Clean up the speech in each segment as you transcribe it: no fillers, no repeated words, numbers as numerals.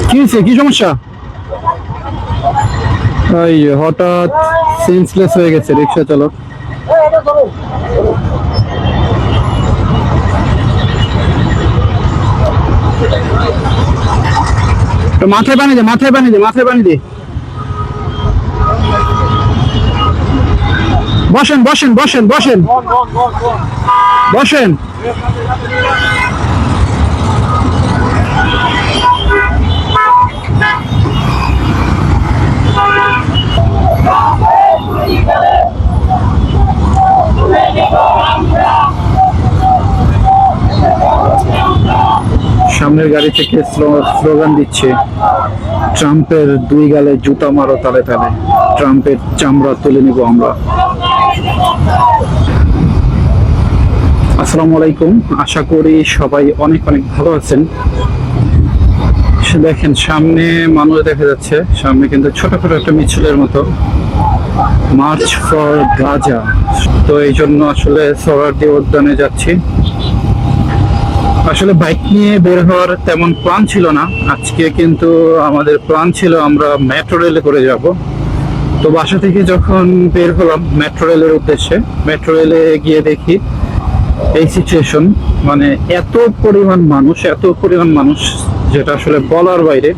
কি হয়েছে, কি সমস্যা? এই হঠাৎ সেন্সলেস হয়ে গেছে রিক্সা চালক। মাথায় পানি দে, মাথায় পানি দে, মাথায় পানি দে। বসেন বসেন বসেন বসেন বসেন। সামনের গাড়ি থেকে স্লোগান দিচ্ছে, ট্রাম্পের দুই গালে জুতা মারো তালে তালে, ট্রাম্পের চামড়া তুলে নিব আমরা। আসসালামু আলাইকুম, আশা করি সবাই অনেক অনেক ভালো আছেন। দেখেন সামনে মানুষ দেখা যাচ্ছে, সামনে কিন্তু ছোটখাটো একটা মিছিলের মতো, মার্চ ফর গাজা। তো এই জন্য আসলে সোহরাওয়ার্দী উদ্যানে যাচ্ছি। আসলে বাইক নিয়ে বের হওয়ার তেমন প্ল্যান ছিল না আজকে, কিন্তু আমাদের প্ল্যান ছিল আমরা মেট্রো রেলে করে যাব। তো বাসা থেকে যখন বের হলাম মেট্রো রেলের উদ্দেশ্যে, মেট্রো রেলে গিয়ে দেখি এই সিচুয়েশন, মানে এত পরিমাণ মানুষ যেটা আসলে বলার বাইরে।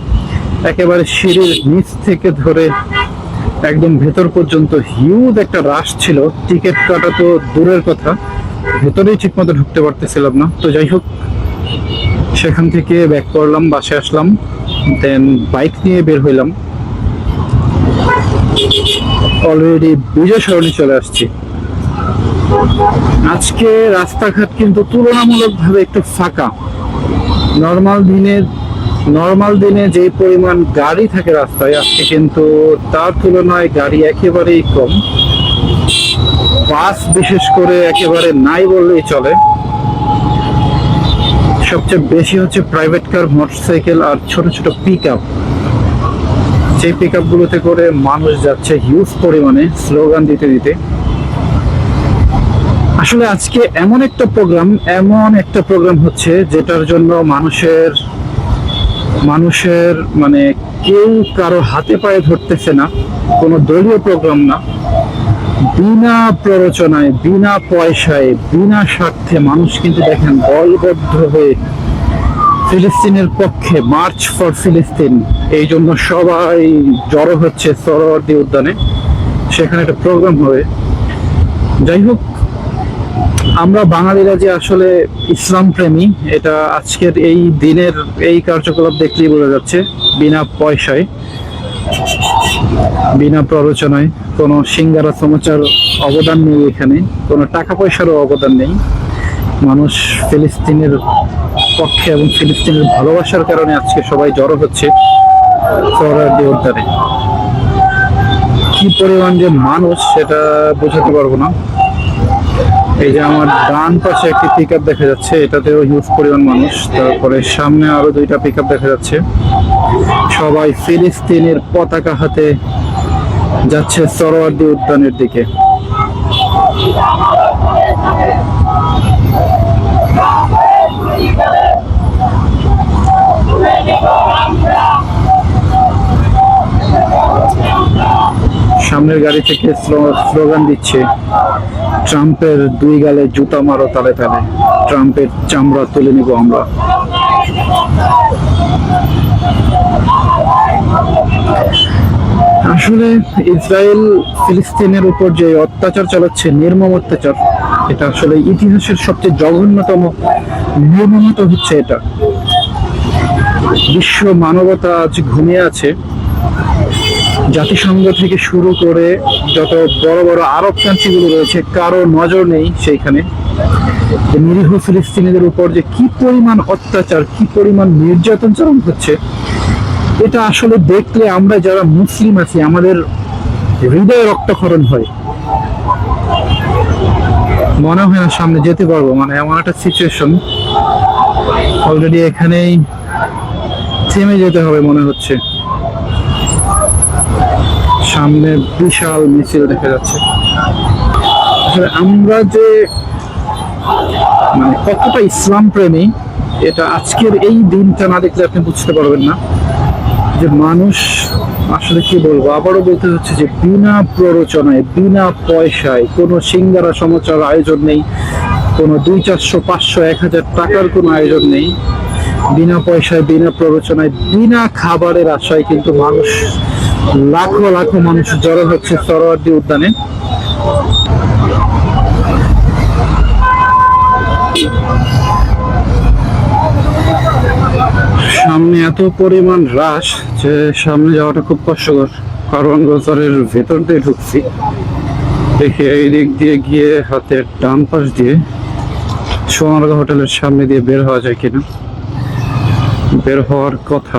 একেবারে সিঁড়ির নিচ থেকে ধরে একদম ভেতর পর্যন্ত হিউজ একটা রাশ ছিল। টিকিট কাটা তো দূরের কথা, ভেতরেই ঠিক মতো ঢুকতে পারতেছিলাম না। তো যাই হোক, সেখান থেকে ব্যাক করলাম, বাসে আসলাম, দেন বাইক নিয়ে বের হইলাম। অলরেডি বিজয় সরণি চলে আসছি। আজকে রাস্তাঘাট কিন্তু তুলনামূলকভাবে একটু ফাঁকা। নর্মাল দিনে যে পরিমাণ গাড়ি থাকে রাস্তায়, আজকে কিন্তু তার তুলনায় গাড়ি একেবারেই কম। বাস বিশেষ করে একেবারে নাই বললেই চলে। সবচেয়ে বেশি হচ্ছে প্রাইভেট কার, মোটরসাইকেল আর ছোট ছোট পিক আপ। যে পিক আপ গুলোতে করে মানুষ যাচ্ছে হিউজ পরিমাণে স্লোগান দিতে দিতে। আসলে আজকে এমন একটা প্রোগ্রাম হচ্ছে যেটার জন্য মানুষের মানে কেউ কারো হাতে পায়ে ধরতেছে না। কোনো দলীয় প্রোগ্রাম না, বিনা প্ররোচনায়, বিনা পয়সায়, বিনা স্বার্থে মানুষ কিন্তু দেখেন দলবদ্ধ হয়ে ফিলিস্তিনের পক্ষে মার্চ ফর ফিলিস্তিন। এই জন্য সবাই জড়ো হচ্ছে সোহরাওয়ার্দী উদ্যানে, সেখানে একটা প্রোগ্রাম হবে। যাই হোক, আমরা বাঙালিরা যে আসলে ইসলাম প্রেমী এটা আজকের এই দিনের এই কার্যকলাপ দেখলেই বোঝা যাচ্ছে। বিনা পয়সায়, বিনা প্ররোচনায়, কোনো সিঙ্গারা সমোচার অবদান নেই এখানে, কোনো টাকা পয়সারও অবদান নেই। মানুষ ফিলিস্তিনের পক্ষে এবং ফিলিস্তিনের ভালোবাসার কারণে আজকে সবাই জড়ো হচ্ছে সোহরাওয়ার্দী উদ্যানে। কি পরিমাণ যে মানুষ সেটা বোঝাতে পারবো না। এই যে আমার ডান পাশে একটি পিক আপ দেখা যাচ্ছে, এটাতেও হিউজ পরিমাণ মানুষ। তারপরে সামনে আরো দুইটা পিক আপ দেখা যাচ্ছে। সবাই ফিলিস্তিনের পতাকা হাতে যাচ্ছে সোহরাওয়ার্দী উদ্যানের দিকে। সামনের গাড়ি থেকে স্লোগান দিচ্ছে, ট্রাম্পের দুই গালে জুতা মারো তালে তালে, ট্রাম্পের চামড়া তুলে নিব আমরা। আসলে ইসরায়েল ফিলিস্তিনের উপর যে অত্যাচার চালাচ্ছে, নির্মম অত্যাচার, এটা আসলে ইতিহাসের সবচেয়ে জঘন্যতম নির্মমতা হচ্ছে এটা। বিশ্ব মানবতা আজ ঘুমিয়ে আছে। জাতিসংঘ থেকে শুরু করে যত বড় বড় আরব কান্ট্রিগুলো রয়েছে, কারো নজর নেই সেইখানে। নিরীহ ফিলিস্তিনিদের উপর যে কি পরিমাণ অত্যাচার, কি পরিমাণ নির্যাতন চালানো হচ্ছে, এটা আসলে দেখলে আমরা যারা মুসলিম আছি আমাদের হৃদয়ে রক্তক্ষরণ হয়। মনে হয় না সামনে যেতে পারবো, মানে এমন একটা সিচুয়েশন। অলরেডি এখানেই থেমে যেতে হবে মনে হচ্ছে। সামনে বিশাল মিছিল দেখা যাচ্ছে। আসলে আমরা যে মানে কতটা ইসলাম প্রেমী এটা আজকের এই দিনটা না দেখলে আপনি বুঝতে পারবেন না। যে মানুষ আসলে কি বলবো, আবারও বলতে হচ্ছে যে বিনা প্ররোচনায় বিনা পয়সায় কোনো সিঙ্গারা সমোসার আয়োজন নেই, কোনো 200, 400, 500, 1000 টাকার কোনো আয়োজন নেই। বিনা পয়সায় বিনা প্ররোচনায় বিনা খাবারের আশায় কিন্তু মানুষ, লাখো লাখো মানুষ জড়ো হচ্ছে সরোয়ার্দী উদ্যানে। সামনে এত পরিমাণ রাশ যে সামনে যাওয়াটা খুব কষ্টকর। কারওয়ান বাজারের ভেতর দিয়ে ঢুকছি, দেখে এই দিক দিয়ে গিয়ে হাতের ডান পাশ দিয়ে সোনারগাঁ হোটেলের সামনে দিয়ে বের হওয়া যায় কিনা। বের হওয়ার কথা।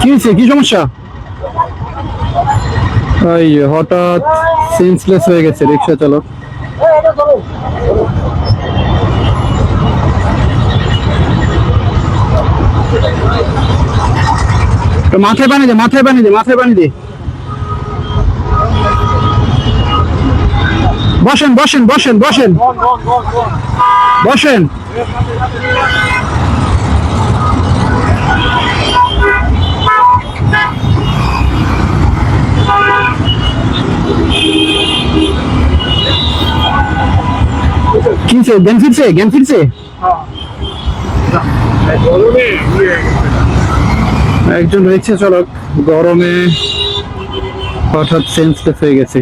কি হয়েছে, কি সমস্যা? এই হঠাৎ সেন্সলেস হয়ে গেছে রিক্সা চালক। মাথায় পানি দে, মাথায় পানি দে, মাথায় পানি দে। বসেন বসেন বসেন বসেন বসেন। কিনছে, জ্ঞান ফিরছে, জ্ঞান ফিরছে। একজন রিক্সা চালক গরমে হঠাৎ সেন্সলেস হয়ে গেছে।